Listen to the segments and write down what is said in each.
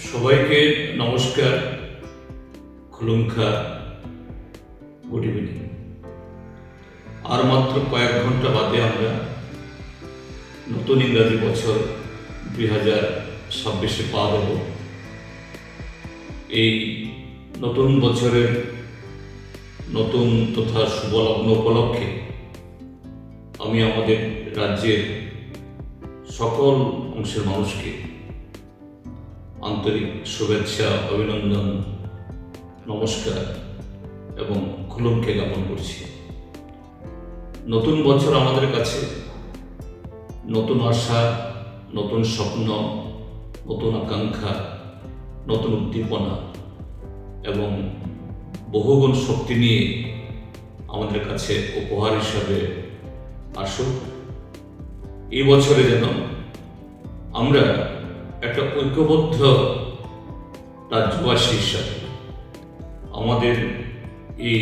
সবাইকে নমস্কার, খুলুমখা, good evening. আর মাত্র কয়েক ঘন্টা বাদে আমরা নতুন ইংরাজি বছর 2026-এ পা দেব। এই নতুন বছরের নতুন তথা শুভলগ্ন উপলক্ষে আমি আমাদের রাজ্যের সকল অংশের মানুষকে আন্তরিক শুভেচ্ছা, অভিনন্দন, নমস্কার এবং খুলুমকে জ্ঞাপন করছি। নতুন বছর আমাদের কাছে নতুন আশা, নতুন স্বপ্ন, নতুন আকাঙ্ক্ষা, নতুন উদ্দীপনা এবং বহুগুণ শক্তি নিয়ে আমাদের কাছে উপহার হিসাবে আসুক। এই বছরে যেন আমরা একটা ঐক্যবদ্ধ রাজ্যবাসী হিসাবে আমাদের এই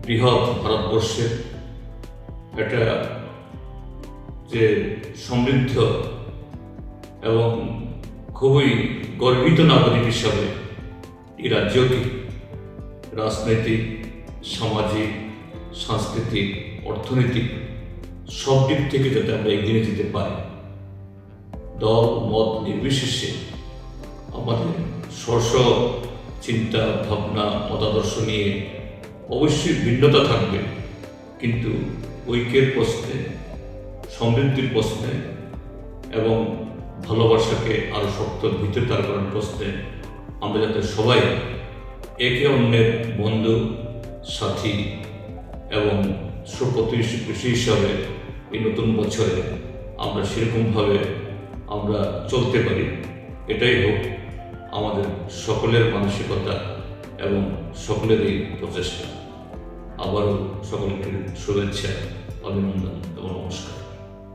বৃহৎ ভারতবর্ষের একটা যে সমৃদ্ধ এবং খুবই গর্বিত নাগরিক হিসাবে এই রাজ্যকে রাজনৈতিক, সামাজিক, সাংস্কৃতিক, অর্থনৈতিক সব দিক থেকে যাতে আমরা এগিয়ে যেতে পারি। দল মত নির্বিশেষে আমাদের স্ব চিন্তা ভাবনা মতাদর্শ নিয়ে অবশ্যই ভিন্নতা থাকবে, কিন্তু ঐক্যের প্রশ্নে, সমৃদ্ধির প্রশ্নে এবং ভালোবাসাকে আরও শক্ত ভিতরে দাঁড় করার প্রশ্নে আমরা যাতে সবাই একে অন্যের বন্ধু, সাথী এবং সুপ্রতিবেশী হিসাবে এই নতুন বছরে আমরা সেরকমভাবে আমরা চলতে পারি, এটাই হোক আমাদের সকলের মানসিকতা এবং সকলেরই প্রচেষ্টা। আবারও সকলকে শুভেচ্ছা, অভিনন্দন এবং নমস্কার।